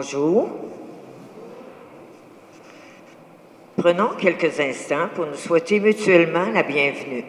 Bonjour. Prenons quelques instants pour nous souhaiter mutuellement la bienvenue.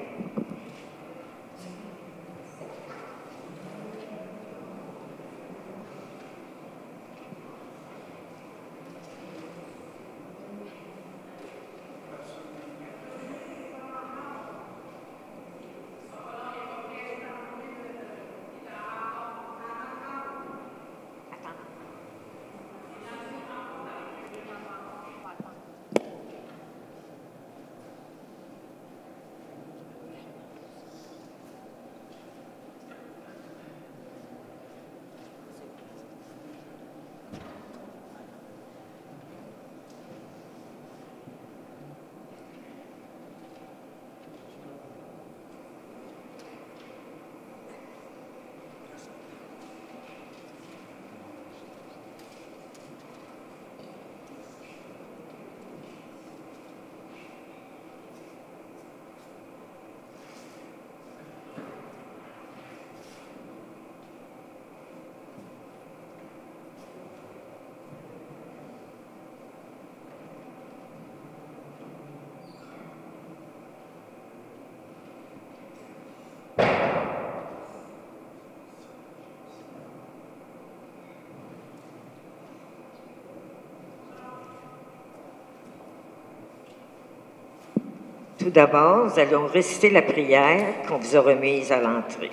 Tout d'abord, nous allons réciter la prière qu'on vous a remise à l'entrée.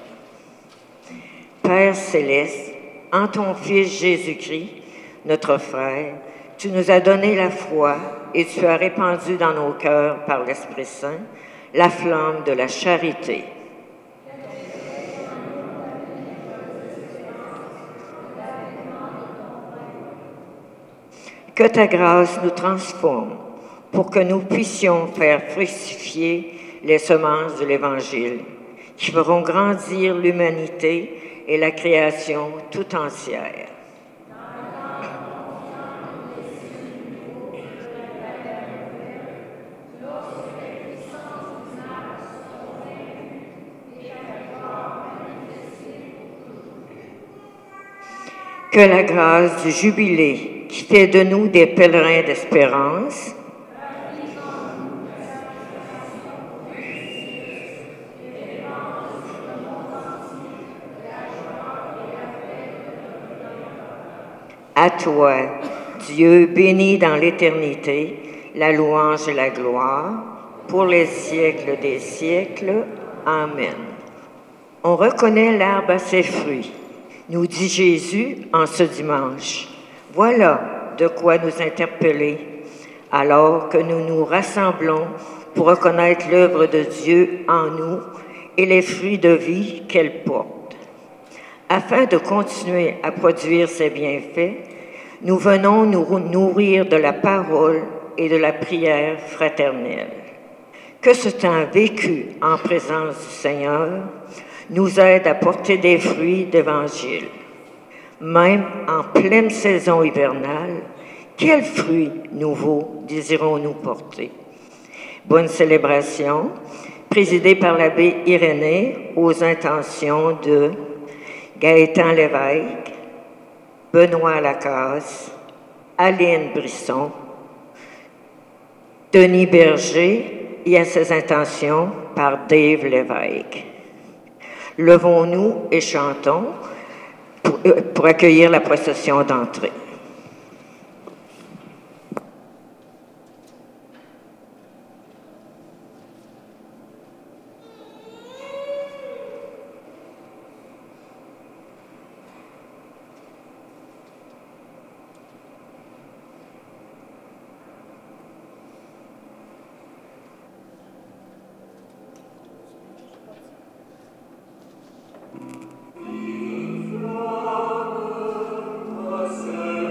Père céleste, en ton Fils Jésus-Christ, notre frère, tu nous as donné la foi et tu as répandu dans nos cœurs par l'Esprit Saint la flamme de la charité. Que ta grâce nous transforme pour que nous puissions faire fructifier les semences de l'Évangile, qui feront grandir l'humanité et la création tout entière. Que la grâce du jubilé, qui fait de nous des pèlerins d'espérance, à toi, Dieu béni dans l'éternité, la louange et la gloire, pour les siècles des siècles. Amen. On reconnaît l'arbre à ses fruits, nous dit Jésus en ce dimanche. Voilà de quoi nous interpeller, alors que nous nous rassemblons pour reconnaître l'œuvre de Dieu en nous et les fruits de vie qu'elle porte. Afin de continuer à produire ses bienfaits, nous venons nous nourrir de la parole et de la prière fraternelle. Que ce temps vécu en présence du Seigneur nous aide à porter des fruits d'Évangile. Même en pleine saison hivernale, quels fruits nouveaux désirons-nous porter? Bonne célébration, présidée par l'abbé Irénée aux intentions de Gaëtan Lévesque, Benoît Lacasse, Aline Brisson, Denis Berger et à ses intentions par Dave Lévesque. Levons-nous et chantons pour accueillir la procession d'entrée. Sing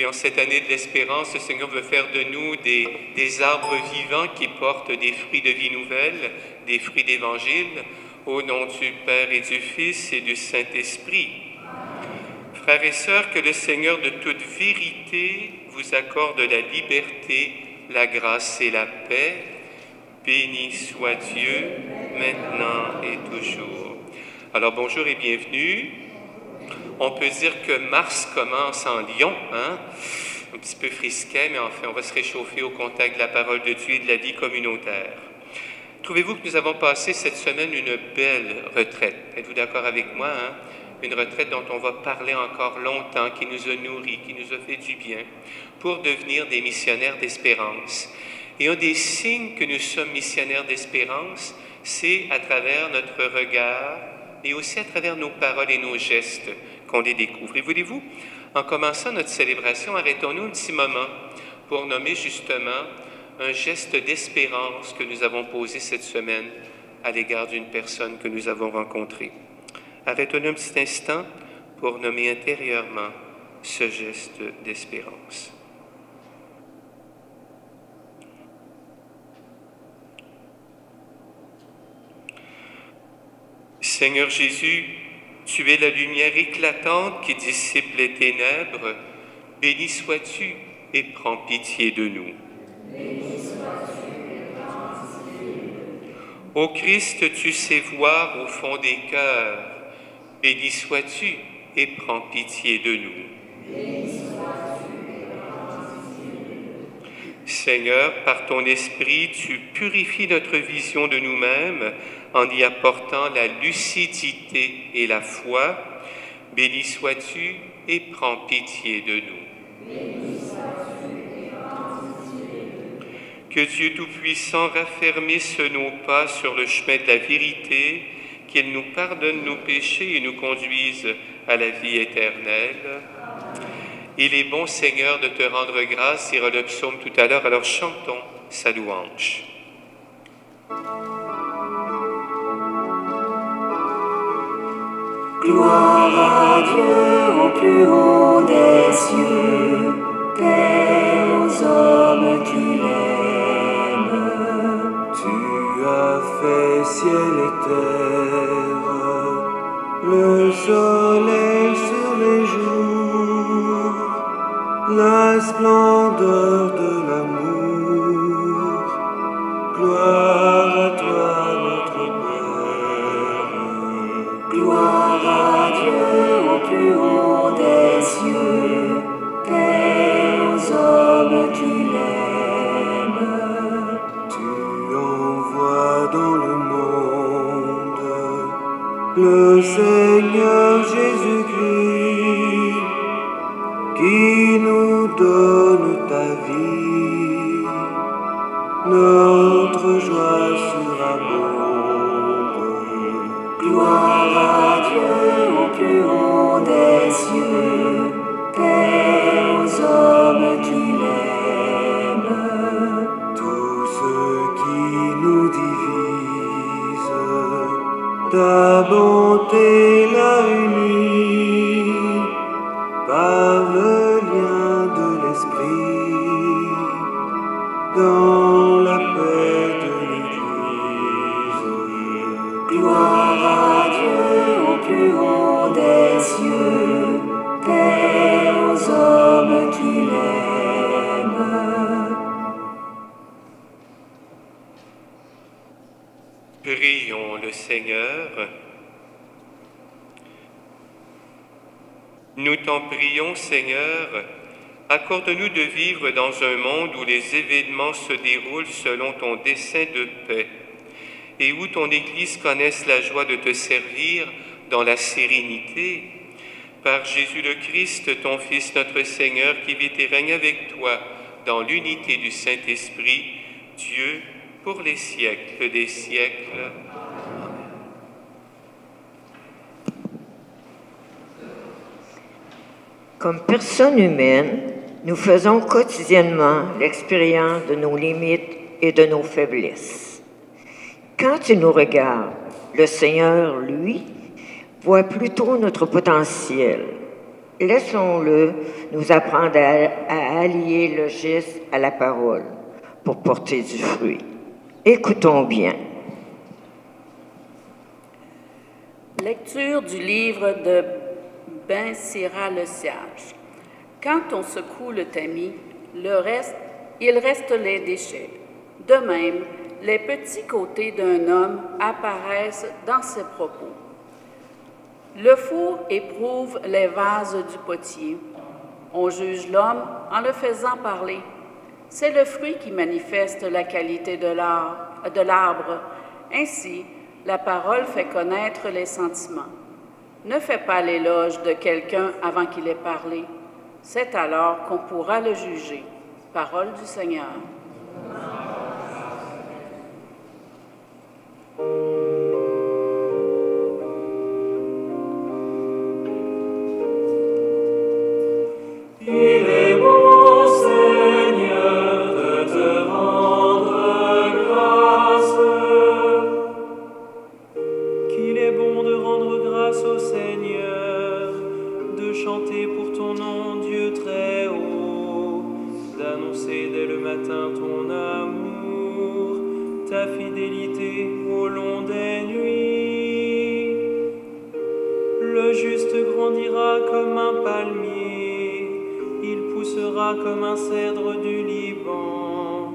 en cette année de l'espérance, le Seigneur veut faire de nous des arbres vivants qui portent des fruits de vie nouvelle, des fruits d'évangile, au nom du Père et du Fils et du Saint-Esprit. Frères et sœurs, que le Seigneur de toute vérité vous accorde la liberté, la grâce et la paix. Béni soit Dieu, maintenant et toujours. Alors bonjour et bienvenue. On peut dire que mars commence en Lyon, hein? Un petit peu frisquet, mais enfin on va se réchauffer au contact de la parole de Dieu et de la vie communautaire. Trouvez-vous que nous avons passé cette semaine une belle retraite? Êtes-vous d'accord avec moi, hein? Une retraite dont on va parler encore longtemps, qui nous a nourris, qui nous a fait du bien, pour devenir des missionnaires d'espérance. Et un des signes que nous sommes missionnaires d'espérance, c'est à travers notre regard, et aussi à travers nos paroles et nos gestes qu'on les découvre. Et voulez-vous, en commençant notre célébration, arrêtons-nous un petit moment pour nommer justement un geste d'espérance que nous avons posé cette semaine à l'égard d'une personne que nous avons rencontrée. Arrêtons-nous un petit instant pour nommer intérieurement ce geste d'espérance. Seigneur Jésus, tu es la lumière éclatante qui dissipe les ténèbres. Béni sois-tu et prends pitié de nous. Ô Christ, tu sais voir au fond des cœurs. Béni sois-tu et prends pitié de nous. Seigneur, par ton esprit, tu purifies notre vision de nous-mêmes en y apportant la lucidité et la foi. Béni sois-tu et prends pitié de nous. Que Dieu Tout-Puissant raffermisse nos pas sur le chemin de la vérité, qu'il nous pardonne nos péchés et nous conduise à la vie éternelle. Il est bon, Seigneur, de te rendre grâce, dira le psaume tout à l'heure, alors chantons sa louange. Gloire à Dieu au plus haut des cieux, paix aux hommes qui l'aiment. Tu as fait ciel et terre, le soleil sur les jours, la splendeur de l'amour. Gloire à toi, notre Père. Gloire à Dieu au plus haut des cieux, paix aux hommes qui l'aiment. Tu envoies dans le monde le Seigneur Jésus-Christ, qui nous donne ta vie, notre joie surabonde. Gloire à Dieu au plus haut des cieux, paix aux hommes qui l'aiment. Tout ce qui nous divise, ta bonté l'a uni par le lien de l'esprit, dans la paix de l'Église. Gloire à Dieu au plus haut des cieux, paix aux hommes qui l'aiment. Prions le Seigneur. Nous t'en prions, Seigneur, accorde-nous de vivre dans un monde où les événements se déroulent selon ton dessein de paix et où ton Église connaisse la joie de te servir dans la sérénité. Par Jésus le Christ, ton Fils, notre Seigneur, qui vit et règne avec toi dans l'unité du Saint-Esprit, Dieu, pour les siècles des siècles. Comme personnes humaines, nous faisons quotidiennement l'expérience de nos limites et de nos faiblesses. Quand il nous regarde, le Seigneur, lui, voit plutôt notre potentiel. Laissons-le nous apprendre à allier le geste à la parole pour porter du fruit. Écoutons bien. Lecture du livre de Ben Sira le Sage. Quand on secoue le tamis, il reste les déchets. De même, les petits côtés d'un homme apparaissent dans ses propos. Le four éprouve les vases du potier. On juge l'homme en le faisant parler. C'est le fruit qui manifeste la qualité de l'arbre. Ainsi, la parole fait connaître les sentiments. Ne fais pas l'éloge de quelqu'un avant qu'il ait parlé. C'est alors qu'on pourra le juger. Parole du Seigneur. Il est bon, Seigneur, de te rendre grâce. Qu'il est bon de rendre grâce au Seigneur, de chanter pour ton nom, Dieu très haut, d'annoncer dès le matin ton amour, ta fidélité au long des nuits. Le juste grandira comme un palmier, il poussera comme un cèdre du Liban,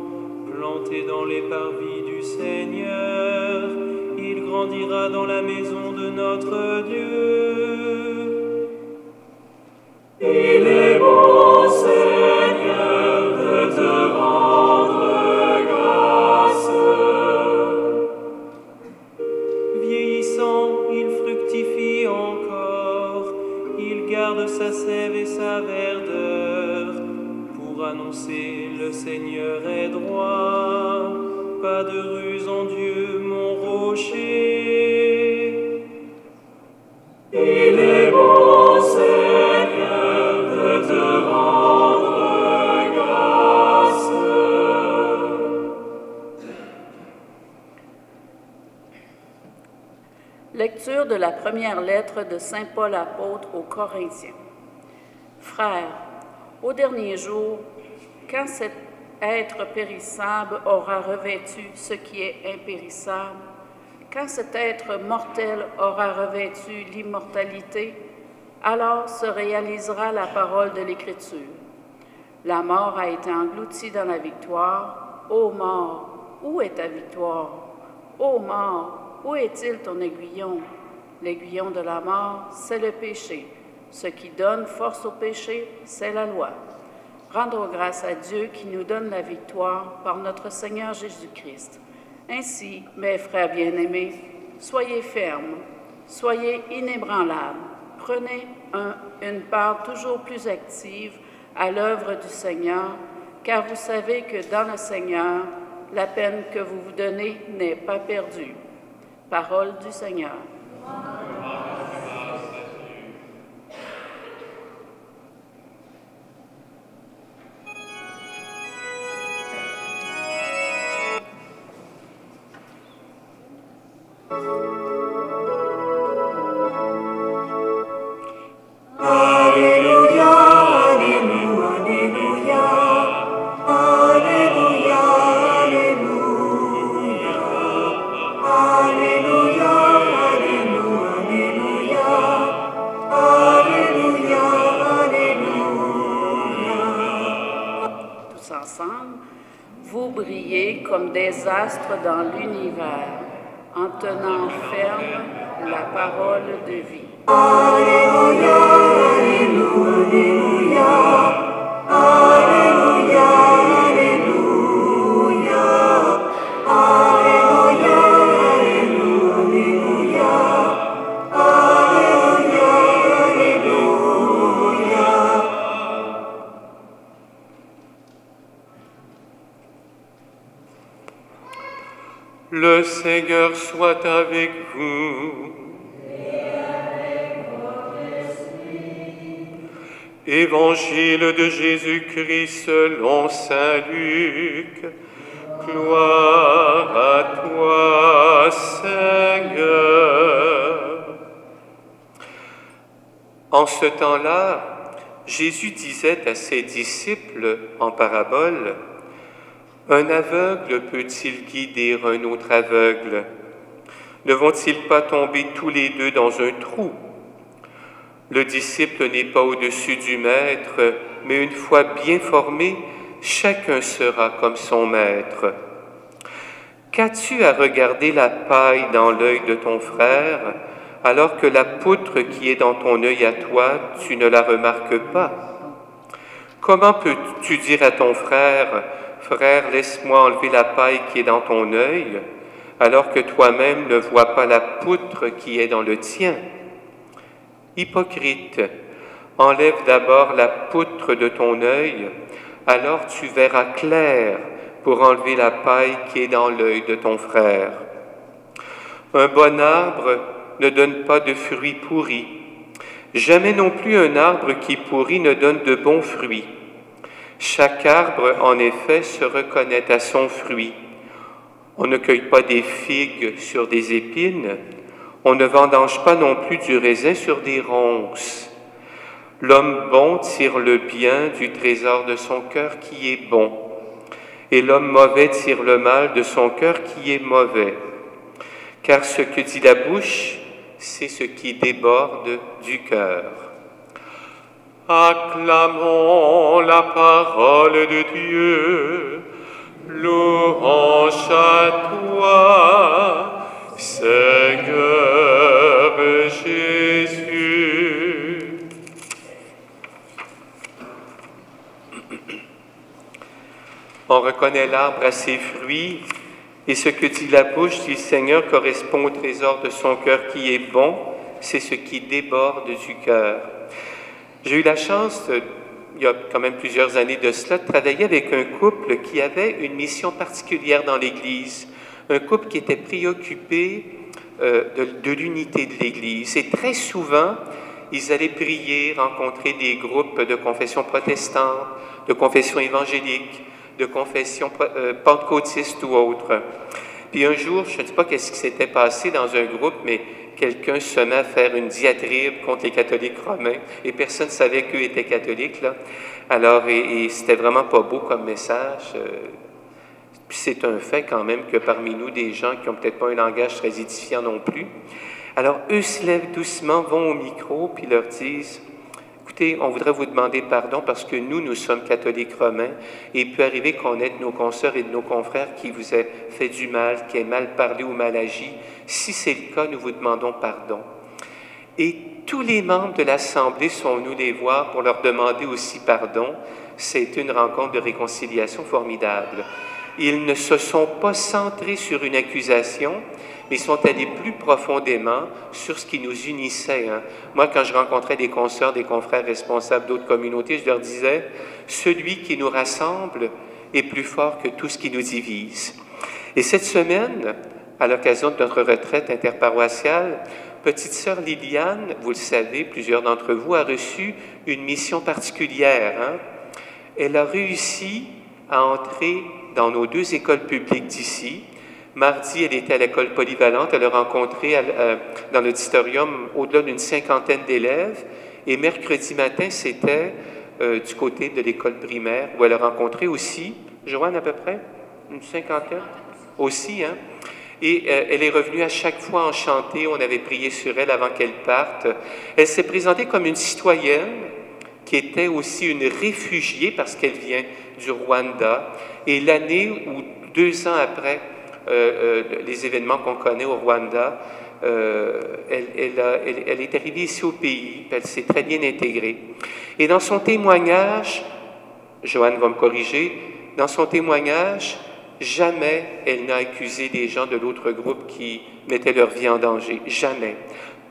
planté dans les parvis du Seigneur, il grandira dans la maison de notre Dieu. Il est bon, Seigneur, de te rendre grâce. Vieillissant, il fructifie encore, il garde sa sève et sa verdeur, pour annoncer le Seigneur est droit, pas de ruse en Dieu, mon rocher. Il est bon, Seigneur, de te rendre grâce. Lecture de la première lettre de Saint Paul apôtre aux Corinthiens. Frères, au dernier jour, quand cet être périssable aura revêtu ce qui est impérissable, quand cet être mortel aura revêtu l'immortalité, alors se réalisera la parole de l'Écriture. La mort a été engloutie dans la victoire. Ô mort, où est ta victoire? Ô mort, où est-il ton aiguillon? L'aiguillon de la mort, c'est le péché. Ce qui donne force au péché, c'est la loi. Rendons grâce à Dieu qui nous donne la victoire par notre Seigneur Jésus-Christ. Ainsi, mes frères bien-aimés, soyez fermes, soyez inébranlables, prenez une part toujours plus active à l'œuvre du Seigneur, car vous savez que dans le Seigneur, la peine que vous vous donnez n'est pas perdue. Parole du Seigneur. Alléluia, Alléluia, Alléluia, Alléluia, Alléluia, Alléluia, Alléluia, Alléluia, Alléluia. Tous ensemble, vous brillez comme des astres dans l'univers, en tenant ferme la parole de vie. Alléluia, Alléluia, Alléluia, Alléluia, Alléluia, Alléluia, Alléluia, Alléluia. Le Seigneur soit avec vous. Évangile de Jésus-Christ selon saint Luc. Gloire à toi, Seigneur. En ce temps-là, Jésus disait à ses disciples en parabole, « Un aveugle peut-il guider un autre aveugle? Ne vont-ils pas tomber tous les deux dans un trou? Le disciple n'est pas au-dessus du maître, mais une fois bien formé, chacun sera comme son maître. Qu'as-tu à regarder la paille dans l'œil de ton frère, alors que la poutre qui est dans ton œil à toi, tu ne la remarques pas? Comment peux-tu dire à ton frère, « Frère, laisse-moi enlever la paille qui est dans ton œil », alors que toi-même ne vois pas la poutre qui est dans le tien? Hypocrite, enlève d'abord la poutre de ton œil, alors tu verras clair pour enlever la paille qui est dans l'œil de ton frère. Un bon arbre ne donne pas de fruits pourris. Jamais non plus un arbre qui pourrit ne donne de bons fruits. Chaque arbre, en effet, se reconnaît à son fruit. On ne cueille pas des figues sur des épines, on ne vendange pas non plus du raisin sur des ronces. L'homme bon tire le bien du trésor de son cœur qui est bon, et l'homme mauvais tire le mal de son cœur qui est mauvais. Car ce que dit la bouche, c'est ce qui déborde du cœur. Acclamons la parole de Dieu, louange à toi, Seigneur Jésus. On reconnaît l'arbre à ses fruits, et ce que dit la bouche, dit le Seigneur, correspond au trésor de son cœur qui est bon, c'est ce qui déborde du cœur. J'ai eu la chance, il y a quand même plusieurs années de cela, de travailler avec un couple qui avait une mission particulière dans l'Église, un couple qui était préoccupé de l'unité de l'Église. Et très souvent, ils allaient prier, rencontrer des groupes de confession protestante, de confession évangélique, de confession pentecôtiste ou autre. Puis un jour, je ne sais pas qu'est-ce qui s'était passé dans un groupe, mais quelqu'un se met à faire une diatribe contre les catholiques romains, et personne ne savait qu'eux étaient catholiques, là. Alors, et c'était vraiment pas beau comme message. Puis c'est un fait quand même que parmi nous, des gens qui n'ont peut-être pas un langage très édifiant non plus. Alors, eux se lèvent doucement, vont au micro, puis leur disent, « Écoutez, on voudrait vous demander pardon parce que nous sommes catholiques romains, et il peut arriver qu'on ait de nos consoeurs et de nos confrères qui vous aient fait du mal, qui aient mal parlé ou mal agi. Si c'est le cas, nous vous demandons pardon. » Et tous les membres de l'Assemblée sont venus les voir pour leur demander aussi pardon. C'est une rencontre de réconciliation formidable. Ils ne se sont pas centrés sur une accusation, mais sont allés plus profondément sur ce qui nous unissait. Moi, quand je rencontrais des consoeurs, des confrères responsables d'autres communautés, je leur disais, « Celui qui nous rassemble est plus fort que tout ce qui nous divise. » Et cette semaine, à l'occasion de notre retraite interparoissiale, petite sœur Liliane, vous le savez, plusieurs d'entre vous, a reçu une mission particulière. Elle a réussi à entrer dans nos 2 écoles publiques d'ici. Mardi, elle était à l'école polyvalente. Elle a rencontré dans l'auditorium au-delà d'une 50aine d'élèves. Et mercredi matin, c'était du côté de l'école primaire où elle a rencontré aussi, Joanne à peu près, une 50aine aussi, Et elle est revenue à chaque fois enchantée. On avait prié sur elle avant qu'elle parte. Elle s'est présentée comme une citoyenne qui était aussi une réfugiée parce qu'elle vient du Rwanda. Et l'année ou 2 ans après les événements qu'on connaît au Rwanda, elle est arrivée ici au pays, elle s'est très bien intégrée. Et dans son témoignage, Joanne va me corriger, dans son témoignage, jamais elle n'a accusé des gens de l'autre groupe qui mettaient leur vie en danger. Jamais.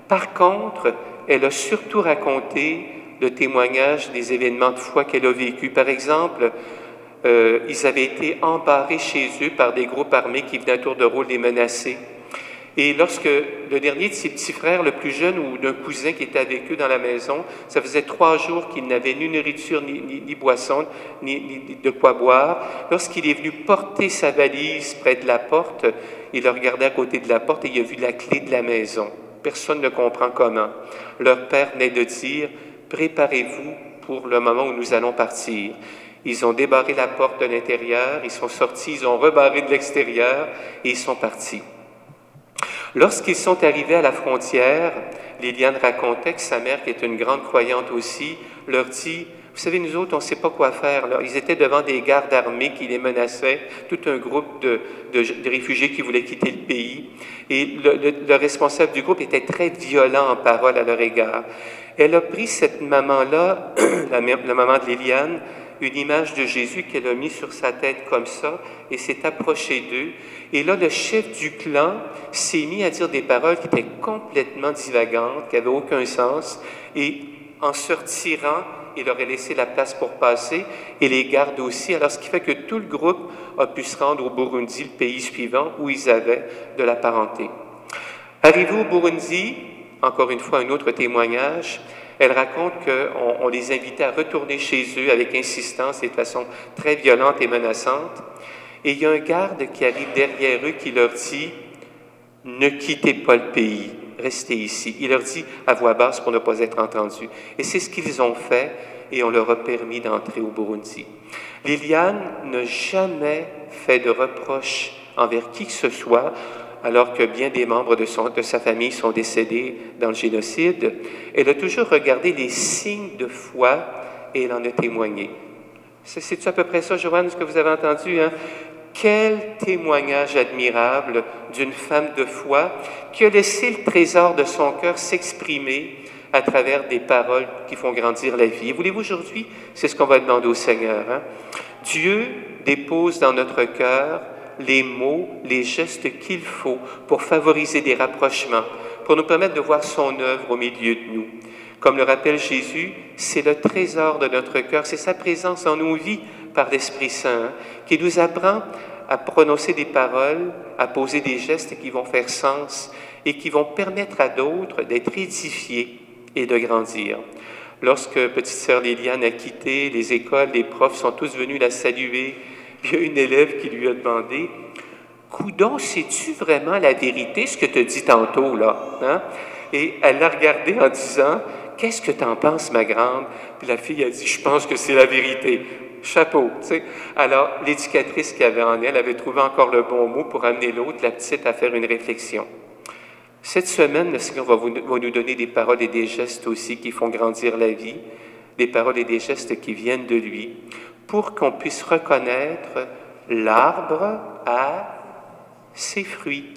Par contre, elle a surtout raconté le témoignage des événements de foi qu'elle a vécu. Par exemple, ils avaient été embarrés chez eux par des groupes armés qui venaient à tour de rôle les menacer. Et lorsque le dernier de ses petits frères, le plus jeune, ou d'un cousin qui était avec eux dans la maison, ça faisait 3 jours qu'il n'avait ni nourriture, ni boisson, ni de quoi boire. Lorsqu'il est venu porter sa valise près de la porte, il a regardé à côté de la porte et il a vu la clé de la maison. Personne ne comprend comment. Leur père venait de dire « Préparez-vous pour le moment où nous allons partir ». Ils ont débarré la porte de l'intérieur, ils sont sortis, ils ont rebarré de l'extérieur et ils sont partis. Lorsqu'ils sont arrivés à la frontière, Liliane racontait que sa mère, qui est une grande croyante aussi, leur dit « Vous savez, nous autres, on ne sait pas quoi faire. » Là, ils étaient devant des gardes armés qui les menaçaient, tout un groupe de réfugiés qui voulaient quitter le pays. Et le responsable du groupe était très violent en parole à leur égard. Elle a pris cette maman-là, la maman de Liliane, une image de Jésus qu'elle a mis sur sa tête comme ça et s'est approchée d'eux. Et là, le chef du clan s'est mis à dire des paroles qui étaient complètement divagantes, qui n'avaient aucun sens. Et en se retirant, il leur a laissé la place pour passer et les gardes aussi. Alors, ce qui fait que tout le groupe a pu se rendre au Burundi, le pays suivant, où ils avaient de la parenté. Arrivés au Burundi, encore une fois, un autre témoignage. Elle raconte qu'on les invitait à retourner chez eux avec insistance et de façon très violente et menaçante. Et il y a un garde qui arrive derrière eux qui leur dit « Ne quittez pas le pays, restez ici ». Il leur dit à voix basse pour ne pas être entendus. Et c'est ce qu'ils ont fait et on leur a permis d'entrer au Burundi. Liliane n'a jamais fait de reproches envers qui que ce soit, alors que bien des membres de sa famille sont décédés dans le génocide. Elle a toujours regardé les signes de foi et elle en a témoigné. C'est-tu à peu près ça, Joanne, ce que vous avez entendu, hein? Quel témoignage admirable d'une femme de foi qui a laissé le trésor de son cœur s'exprimer à travers des paroles qui font grandir la vie. Et voulez-vous aujourd'hui, c'est ce qu'on va demander au Seigneur, hein? Dieu dépose dans notre cœur les mots, les gestes qu'il faut pour favoriser des rapprochements, pour nous permettre de voir son œuvre au milieu de nous. Comme le rappelle Jésus, c'est le trésor de notre cœur, c'est sa présence en nos vies par l'Esprit Saint, hein, qui nous apprend à prononcer des paroles, à poser des gestes qui vont faire sens et qui vont permettre à d'autres d'être édifiés et de grandir. Lorsque petite sœur Liliane a quitté les écoles, les profs sont tous venus la saluer. Il y a une élève qui lui a demandé « Coudon, sais-tu vraiment la vérité, ce que tu as dit tantôt, là? Hein? » Et elle l'a regardé en disant « Qu'est-ce que tu en penses, ma grande? » Puis la fille a dit « Je pense que c'est la vérité. » Chapeau, tu sais. Alors, l'éducatrice qui avait en elle avait trouvé encore le bon mot pour amener l'autre, la petite, à faire une réflexion. Cette semaine, le Seigneur va nous donner des paroles et des gestes aussi qui font grandir la vie, des paroles et des gestes qui viennent de lui, pour qu'on puisse reconnaître l'arbre à ses fruits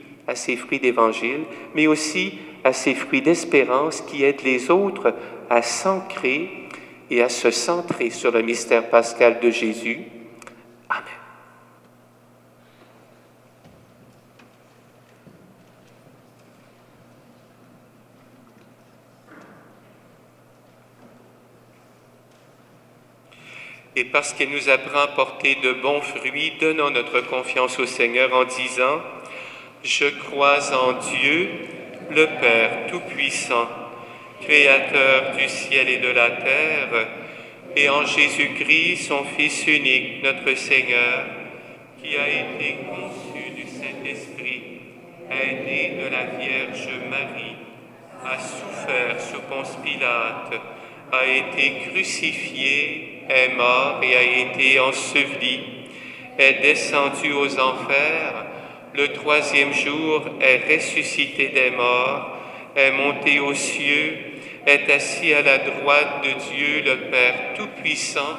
d'Évangile, mais aussi à ses fruits d'espérance qui aident les autres à s'ancrer et à se centrer sur le mystère pascal de Jésus. Amen. Et parce qu'il nous apprend à porter de bons fruits, donnons notre confiance au Seigneur en disant « Je crois en Dieu, le Père Tout-Puissant, Créateur du ciel et de la terre, et en Jésus-Christ, son Fils unique, notre Seigneur, qui a été conçu du Saint-Esprit, est né de la Vierge Marie, a souffert sous Ponce Pilate, a été crucifié, est mort et a été enseveli, est descendu aux enfers, le troisième jour est ressuscité des morts, est monté aux cieux, est assis à la droite de Dieu le Père Tout-Puissant,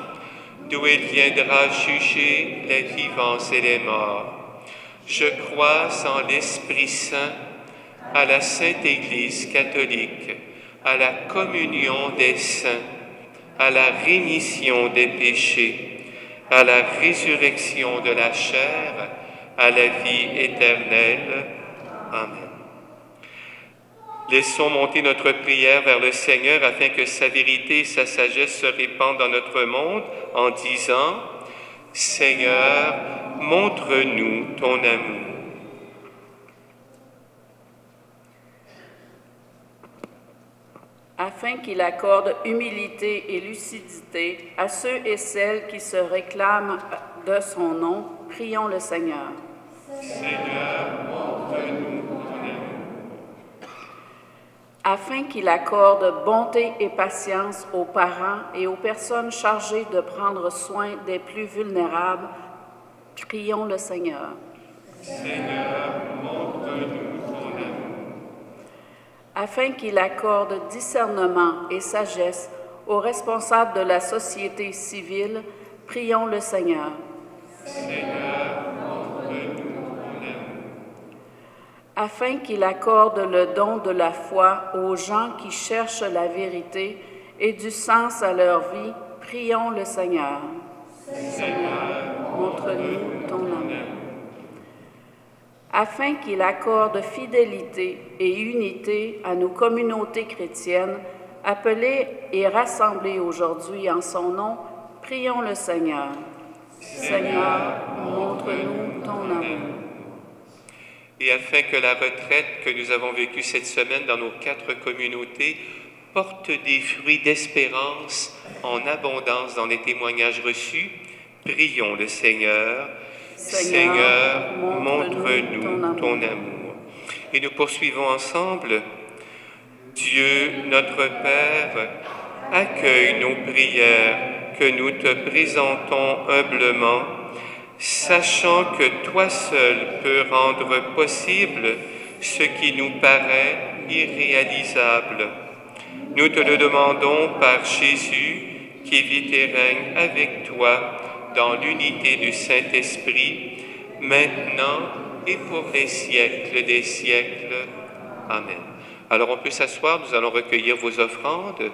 d'où il viendra juger les vivants et les morts. Je crois en l'Esprit Saint, à la Sainte Église catholique, à la communion des saints, à la rémission des péchés, à la résurrection de la chair, à la vie éternelle. Amen. Laissons monter notre prière vers le Seigneur afin que sa vérité et sa sagesse se répandent dans notre monde en disant « Seigneur, montre-nous ton amour. » Afin qu'il accorde humilité et lucidité à ceux et celles qui se réclament de son nom, prions le Seigneur. Seigneur, montre-nous ton amour. afin qu'il accorde bonté et patience aux parents et aux personnes chargées de prendre soin des plus vulnérables. Prions le Seigneur. Seigneur, montre-nous ton amour. Afin qu'il accorde discernement et sagesse aux responsables de la société civile, prions le Seigneur. Seigneur, montre-nous ton amour. Afin qu'il accorde le don de la foi aux gens qui cherchent la vérité et du sens à leur vie, prions le Seigneur. Seigneur, montre-nous ton amour. Afin qu'il accorde fidélité et unité à nos communautés chrétiennes, appelées et rassemblées aujourd'hui en son nom, prions le Seigneur. Seigneur, montre-nous ton amour. Et afin que la retraite que nous avons vécue cette semaine dans nos 4 communautés porte des fruits d'espérance en abondance dans les témoignages reçus, prions le Seigneur. Seigneur, montre-nous ton amour. Et nous poursuivons ensemble. Dieu, notre Père, accueille nos prières que nous te présentons humblement, sachant que toi seul peux rendre possible ce qui nous paraît irréalisable. Nous te le demandons par Jésus, qui vit et règne avec toi dans l'unité du Saint-Esprit, maintenant et pour les siècles des siècles. Amen. Alors on peut s'asseoir, nous allons recueillir vos offrandes.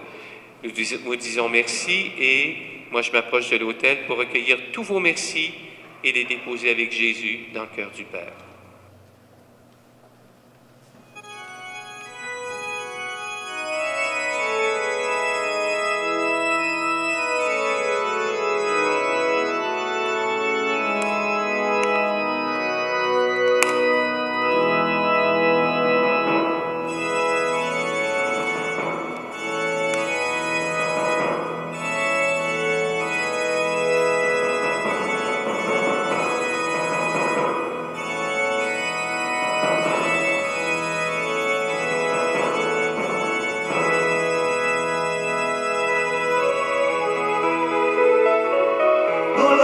Nous vous disons merci et moi je m'approche de l'autel pour recueillir tous vos merci et les déposer avec Jésus dans le cœur du Père.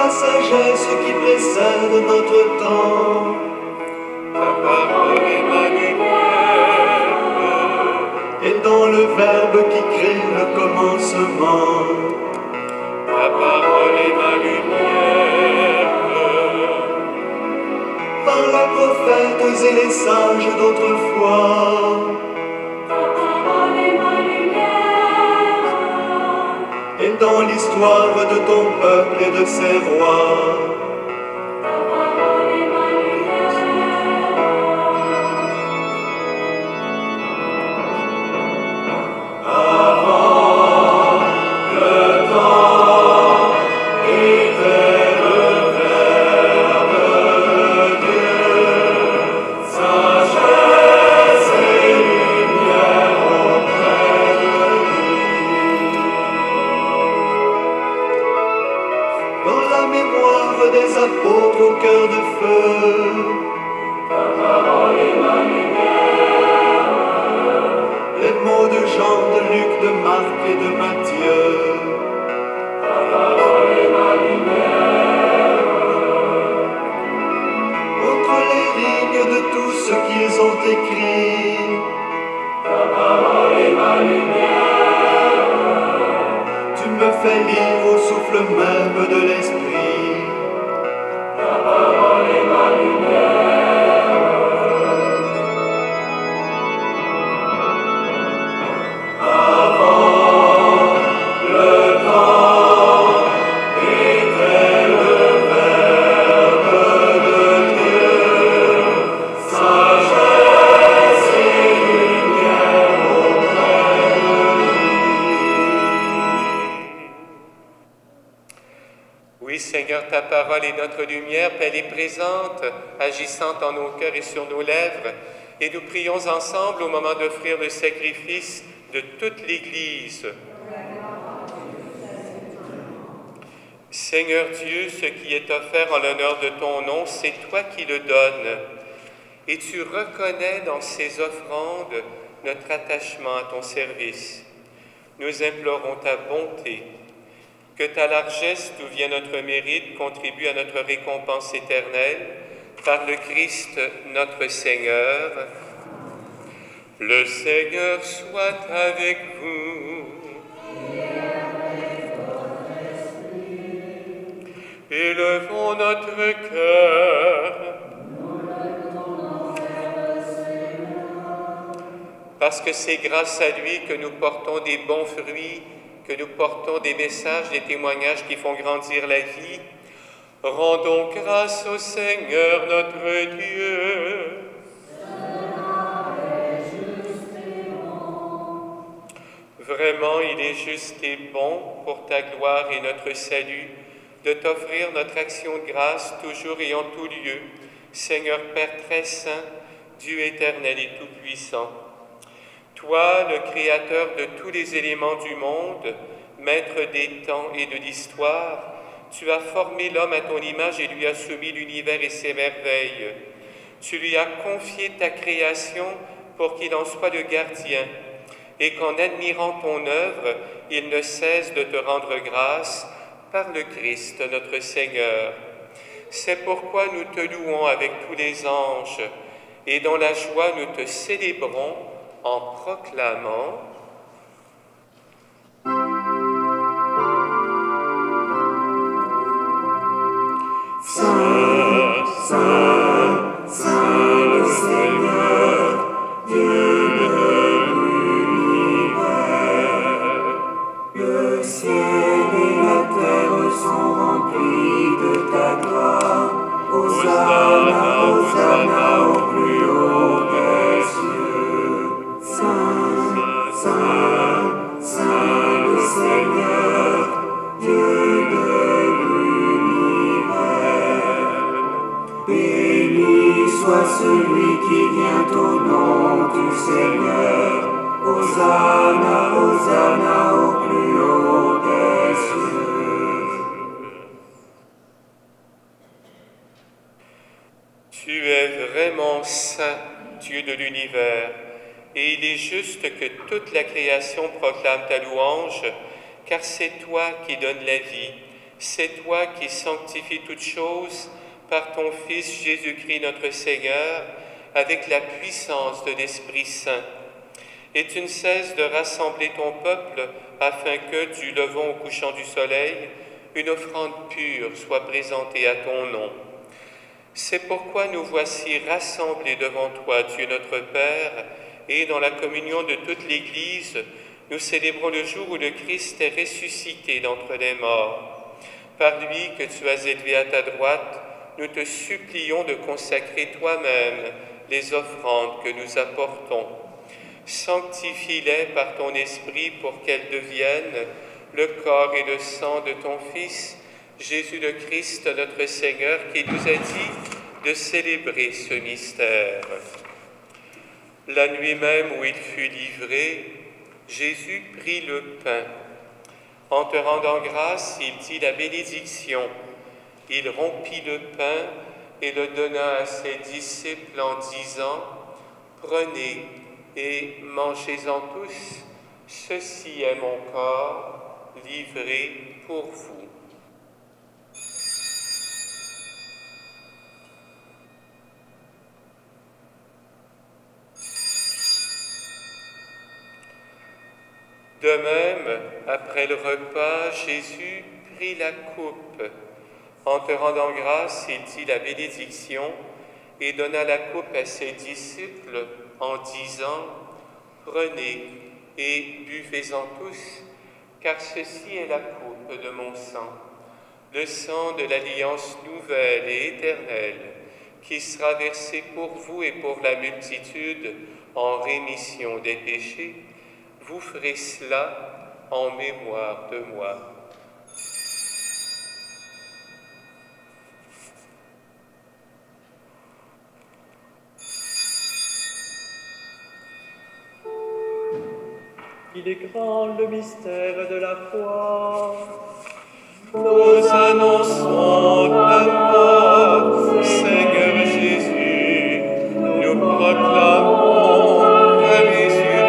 Sagesse qui précède notre temps. Ta parole est ma lumière. Et dans le Verbe qui crée le commencement. Ta parole est ma lumière. Par les prophètes et les sages d'autrefois. Ta parole est ma lumière. Et dans l'histoire de ton peuple et de ses rois. Ta parole est ma lumière. Avant le temps était le Verbe de Dieu, sagesse et lumière auprès de lui. Dans la mémoire des apôtres au cœur de feu, ta parole est ma lumière. Les mots de Jean, de Luc, de Marc et de Matthieu, ta parole est ma lumière. Entre les lignes de tout ce qu'ils ont écrit, ta parole est ma lumière. Tu me fais lire au souffle même de l'esprit. Ta parole est ma lumière. Avant le temps était le Verbe de Dieu, sagesse et lumière auprès de lui. Oui, Seigneur, ta parole est notre lumière, elle est présente, agissante en nos cœurs et sur nos lèvres. Et nous prions ensemble au moment d'offrir le sacrifice de toute l'Église. Seigneur Dieu, ce qui est offert en l'honneur de ton nom, c'est toi qui le donnes. Et tu reconnais dans ces offrandes notre attachement à ton service. Nous implorons ta bonté, que ta largesse d'où vient notre mérite contribue à notre récompense éternelle par le Christ notre Seigneur. Le Seigneur soit avec vous. Élevons notre cœur. Parce que c'est grâce à lui que nous portons des bons fruits, que nous portons des messages, des témoignages qui font grandir la vie. Rendons grâce au Seigneur notre Dieu. Vraiment, il est juste et bon pour ta gloire et notre salut de t'offrir notre action de grâce toujours et en tout lieu, Seigneur Père très saint, Dieu éternel et tout-puissant. Toi, le Créateur de tous les éléments du monde, Maître des temps et de l'histoire, tu as formé l'homme à ton image et lui as soumis l'univers et ses merveilles. Tu lui as confié ta création pour qu'il en soit le gardien, et qu'en admirant ton œuvre, il ne cesse de te rendre grâce par le Christ notre Seigneur. C'est pourquoi nous te louons avec tous les anges, et dans la joie nous te célébrons en proclamant Saint, Saint, Saint le Seigneur, Dieu de l'univers. Le ciel et la terre sont remplis de ta gloire. Hosanna, Hosanna au plus haut des cieux. Saint, Saint, Saint le Seigneur, Dieu de béni soit celui qui vient au nom du Seigneur. Hosanna, Hosanna au plus haut des cieux. Tu es vraiment saint, Dieu de l'univers, et il est juste que toute la création proclame ta louange, car c'est toi qui donnes la vie, c'est toi qui sanctifies toutes choses par ton Fils Jésus-Christ notre Seigneur, avec la puissance de l'Esprit Saint. Et tu ne cesses de rassembler ton peuple afin que, du levant au couchant du soleil, une offrande pure soit présentée à ton nom. C'est pourquoi nous voici rassemblés devant toi, Dieu notre Père, et dans la communion de toute l'Église, nous célébrons le jour où le Christ est ressuscité d'entre les morts. Par lui que tu as élevé à ta droite, nous te supplions de consacrer toi-même les offrandes que nous apportons. Sanctifie-les par ton Esprit pour qu'elles deviennent le corps et le sang de ton Fils, Jésus le Christ, notre Seigneur, qui nous a dit de célébrer ce mystère. La nuit même où il fut livré, Jésus prit le pain. En te rendant grâce, il dit la bénédiction. Il rompit le pain et le donna à ses disciples en disant « Prenez et mangez-en tous, ceci est mon corps livré pour vous. » De même, après le repas, Jésus prit la coupe. En te rendant grâce, il dit la bénédiction et donna la coupe à ses disciples en disant « Prenez et buvez-en tous, car ceci est la coupe de mon sang, le sang de l'alliance nouvelle et éternelle, qui sera versé pour vous et pour la multitude en rémission des péchés. Vous ferez cela en mémoire de moi. » Il est grand le mystère de la foi. Nous annonçons ta mort, Seigneur Jésus, nous proclamons ta résurrection.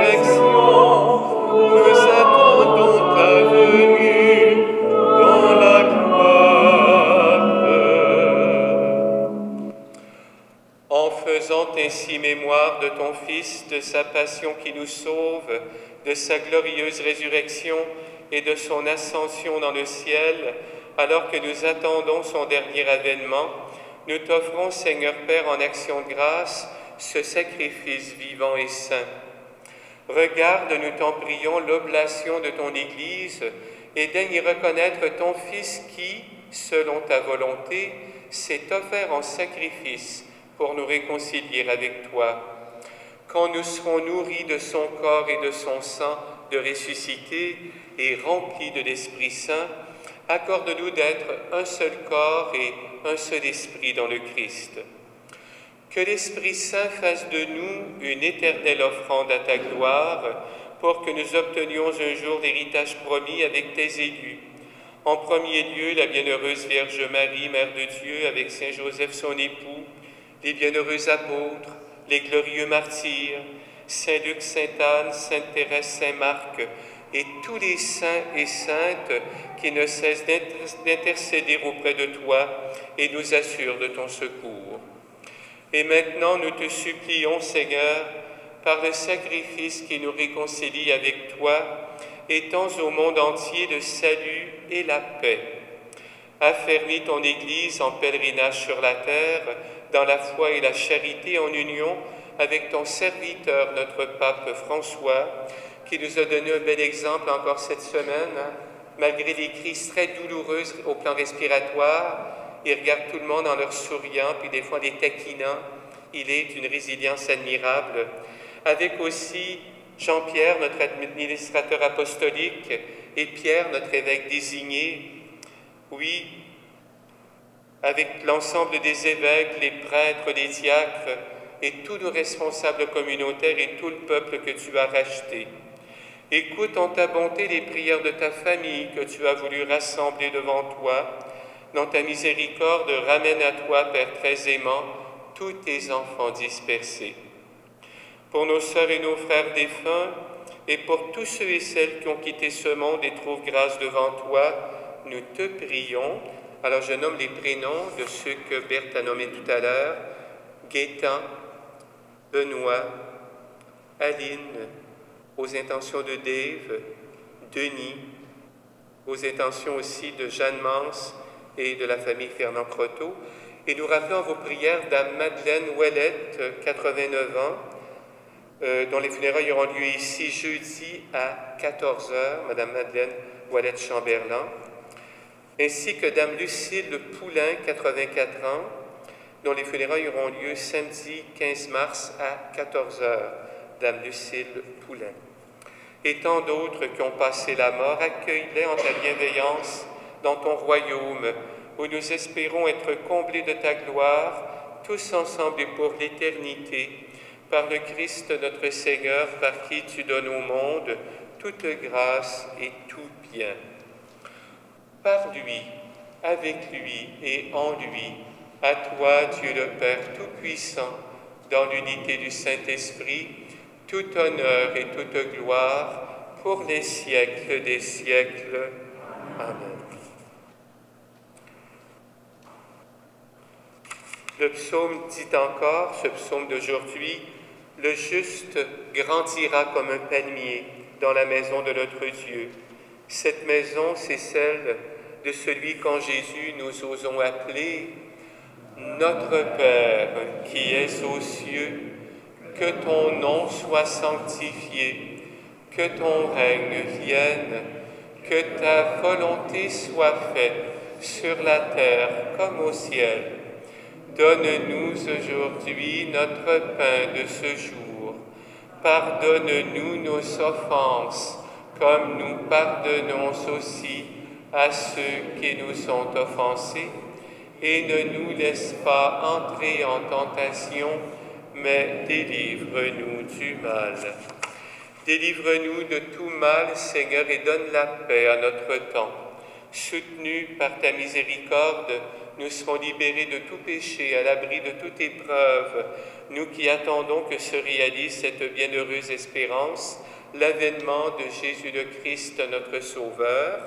sa passion qui nous sauve, de sa glorieuse résurrection et de son ascension dans le ciel, alors que nous attendons son dernier avènement, nous t'offrons, Seigneur Père, en action de grâce, ce sacrifice vivant et saint. Regarde, nous t'en prions, l'oblation de ton Église et daigne y reconnaître ton Fils qui, selon ta volonté, s'est offert en sacrifice pour nous réconcilier avec toi. Quand nous serons nourris de son corps et de son sang de ressuscité et remplis de l'Esprit Saint, accorde-nous d'être un seul corps et un seul esprit dans le Christ. Que l'Esprit Saint fasse de nous une éternelle offrande à ta gloire, pour que nous obtenions un jour l'héritage promis avec tes élus. En premier lieu, la bienheureuse Vierge Marie, Mère de Dieu, avec Saint Joseph son époux, les bienheureux apôtres, les glorieux martyrs, Saint Luc, Sainte Anne, Sainte Thérèse, Saint Marc, et tous les saints et saintes qui ne cessent d'intercéder auprès de toi et nous assurent de ton secours. Et maintenant, nous te supplions, Seigneur, par le sacrifice qui nous réconcilie avec toi, étends au monde entier le salut et la paix. Affermis ton Église en pèlerinage sur la terre, dans la foi et la charité, en union avec ton serviteur, notre pape François, qui nous a donné un bel exemple encore cette semaine, malgré des crises très douloureuses au plan respiratoire. Il regarde tout le monde en leur souriant, puis des fois les taquinant. Il est d'une résilience admirable. Avec aussi Jean-Pierre, notre administrateur apostolique, et Pierre, notre évêque désigné. Oui, avec l'ensemble des évêques, les prêtres, les diacres, et tous nos responsables communautaires et tout le peuple que tu as racheté. Écoute en ta bonté les prières de ta famille que tu as voulu rassembler devant toi. Dans ta miséricorde, ramène à toi, Père très aimant, tous tes enfants dispersés. Pour nos sœurs et nos frères défunts, et pour tous ceux et celles qui ont quitté ce monde et trouvent grâce devant toi, nous te prions. Alors je nomme les prénoms de ceux que Berthe a nommés tout à l'heure: Gaétan, Benoît, Aline, aux intentions de Dave, Denis, aux intentions aussi de Jeanne Mance et de la famille Fernand Croteau. Et nous rappelons vos prières Dame Madeleine Ouellette, 89 ans, dont les funérailles auront lieu ici jeudi à 14h, Madame Madeleine Ouellette Chamberlain, ainsi que Dame Lucille Poulain, 84 ans, dont les funérailles auront lieu samedi 15 mars à 14h, Dame Lucille Poulain. Et tant d'autres qui ont passé la mort, accueille-les en ta bienveillance dans ton royaume, où nous espérons être comblés de ta gloire, tous ensemble et pour l'éternité, par le Christ notre Seigneur, par qui tu donnes au monde toute grâce et tout bien. Par lui, avec lui et en lui, à toi, Dieu le Père Tout-Puissant, dans l'unité du Saint-Esprit, tout honneur et toute gloire pour les siècles des siècles. Amen. Le psaume dit encore, ce psaume d'aujourd'hui, « Le juste grandira comme un palmier dans la maison de notre Dieu. » Cette maison, c'est celle de celui qu'en Jésus nous osons appeler Notre Père qui es aux cieux, que ton nom soit sanctifié, que ton règne vienne, que ta volonté soit faite sur la terre comme au ciel. Donne-nous aujourd'hui notre pain de ce jour. Pardonne-nous nos offenses, comme nous pardonnons aussi à ceux qui nous ont offensés. Et ne nous laisse pas entrer en tentation, mais délivre-nous du mal. Délivre-nous de tout mal, Seigneur, et donne la paix à notre temps. Soutenus par ta miséricorde, nous serons libérés de tout péché, à l'abri de toute épreuve, nous qui attendons que se réalise cette bienheureuse espérance, l'avènement de Jésus le Christ, notre Sauveur.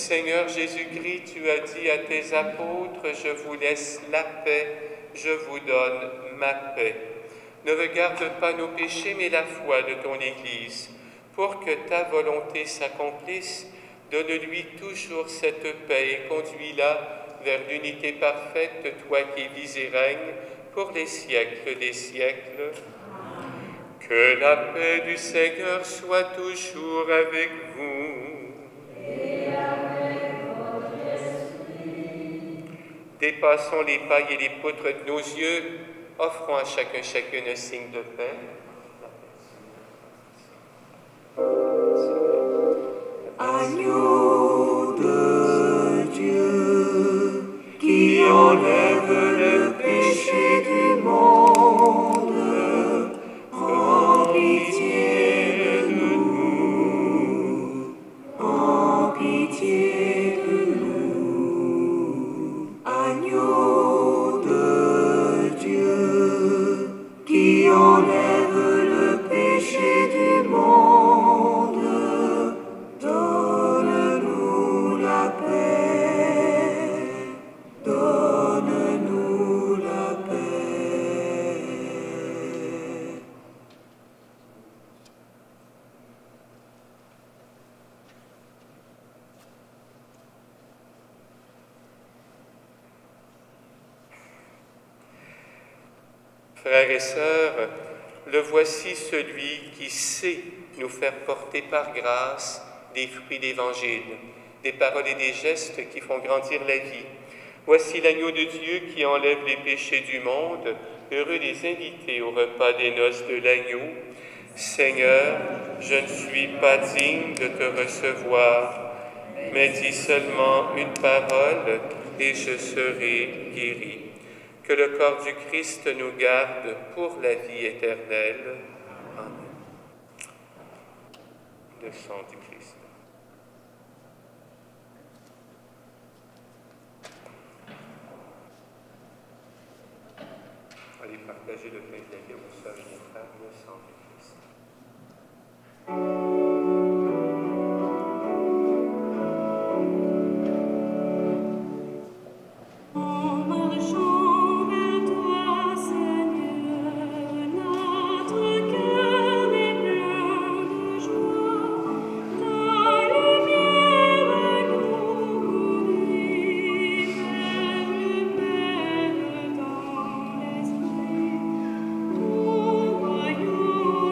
Seigneur Jésus-Christ, tu as dit à tes apôtres, je vous laisse la paix, je vous donne ma paix. Ne regarde pas nos péchés, mais la foi de ton Église. Pour que ta volonté s'accomplisse, donne-lui toujours cette paix et conduis-la vers l'unité parfaite, toi qui vis et règnes pour les siècles des siècles. Que la paix du Seigneur soit toujours avec vous. Et avec votre esprit. Dépassons les pailles et les poutres de nos yeux, offrons à chacune un signe de paix. Agneau de Dieu, qui enlève le péché du monde, prends pitié de nous, prends pitié de nous. Agneau de Dieu, qui enlève le péché du monde, donne-nous la paix, donne-nous la paix. Frères et sœurs, le voici celui qui sait nous faire porter par grâce des fruits d'Évangile, des paroles et des gestes qui font grandir la vie. Voici l'agneau de Dieu qui enlève les péchés du monde, heureux des invités au repas des noces de l'agneau. Seigneur, je ne suis pas digne de te recevoir, mais dis seulement une parole et je serai guéri. Que le corps du Christ nous garde pour la vie éternelle. Amen. Le sang du Christ. Allez partager le pain de la vie aux sœurs et aux frères, le sang du Christ. En marchant vers toi, Seigneur, notre cœur est plein de joie. Ta lumière nous conduit vers le Père dans l'esprit. Ton royaume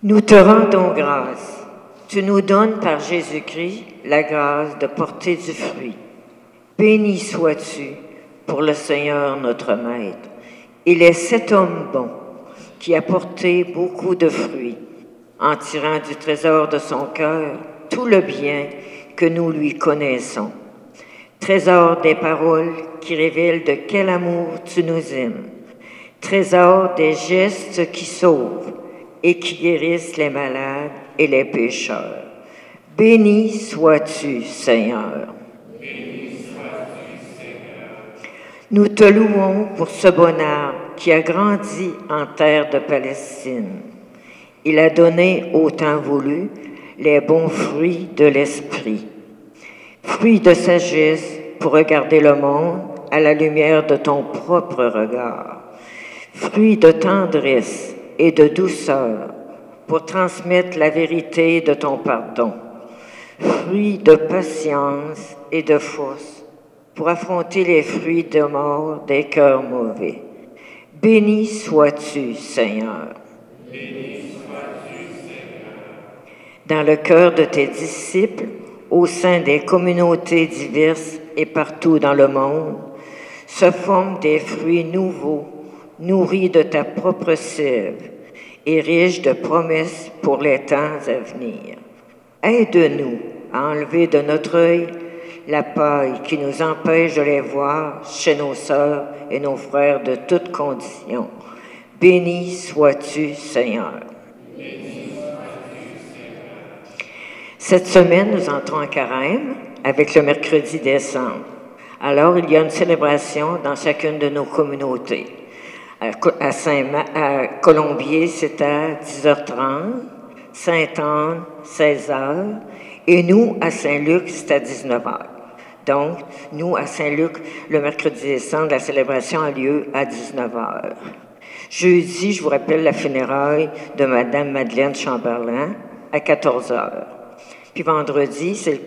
Nous te rendons grâce. Tu nous donnes par Jésus-Christ la grâce de porter du fruit. Béni sois-tu pour le Seigneur notre Maître. Il est cet homme bon qui a porté beaucoup de fruits en tirant du trésor de son cœur tout le bien que nous lui connaissons. Trésor des paroles qui révèlent de quel amour tu nous aimes. Trésor des gestes qui sauvent et qui guérissent les malades et les pécheurs. Béni sois-tu, Seigneur. Béni sois-tu, Seigneur. Nous te louons pour ce bon arbre qui a grandi en terre de Palestine. Il a donné au temps voulu les bons fruits de l'esprit. Fruits de sagesse pour regarder le monde à la lumière de ton propre regard. Fruits de tendresse et de douceur pour transmettre la vérité de ton pardon. Fruits de patience et de force pour affronter les fruits de mort des cœurs mauvais. Béni sois-tu, Seigneur. Béni sois-tu, Seigneur. Dans le cœur de tes disciples, au sein des communautés diverses et partout dans le monde, se forment des fruits nouveaux, nourris de ta propre sève et riches de promesses pour les temps à venir. Aide-nous à enlever de notre œil la paille qui nous empêche de les voir chez nos sœurs et nos frères de toutes conditions. Béni sois-tu, Seigneur. Béni sois-tu, Seigneur. Cette semaine, nous entrons en carême avec le mercredi décembre. Alors, il y a une célébration dans chacune de nos communautés. À Colombier, c'est à 10h30, Sainte-Anne, 16h, et nous, à Saint-Luc, c'est à 19h. Donc, nous, à Saint-Luc, le mercredi décembre, la célébration a lieu à 19h. Jeudi, je vous rappelle la funéraille de Madame Madeleine Chamberlain à 14h. Puis vendredi, c'est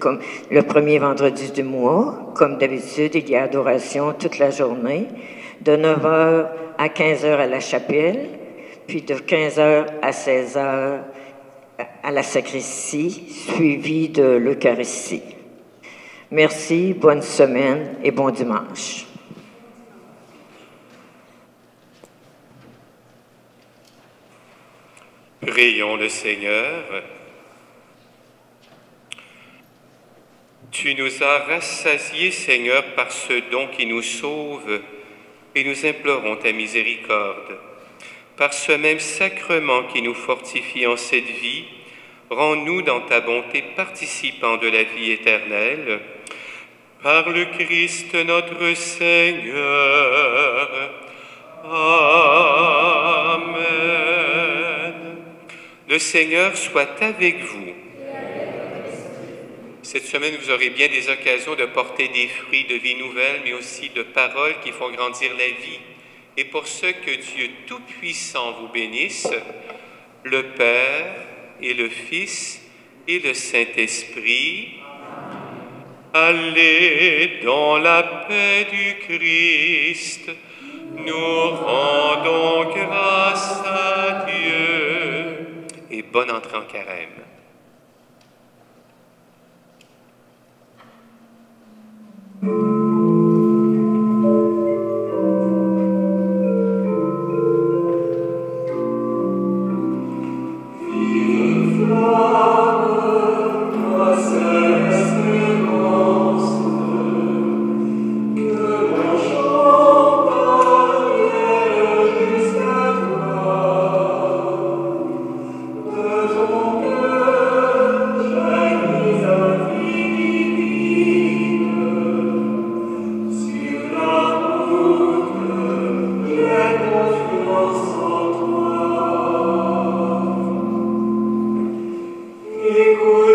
le premier vendredi du mois. Comme d'habitude, il y a adoration toute la journée, de 9h à 15h à la chapelle, puis de 15h à 16h à la sacristie, suivi de l'Eucharistie. Merci, bonne semaine et bon dimanche. Prions le Seigneur. Tu nous as rassasiés, Seigneur, par ce don qui nous sauve, et nous implorons ta miséricorde. Par ce même sacrement qui nous fortifie en cette vie, rends-nous dans ta bonté participants de la vie éternelle. Par le Christ notre Seigneur. Amen. Le Seigneur soit avec vous. Cette semaine, vous aurez bien des occasions de porter des fruits de vie nouvelle, mais aussi de paroles qui font grandir la vie. Et pour ce que Dieu Tout-Puissant vous bénisse, le Père et le Fils et le Saint-Esprit. Allez dans la paix du Christ, nous rendons grâce à Dieu. Et bonne entrée en carême. Écoute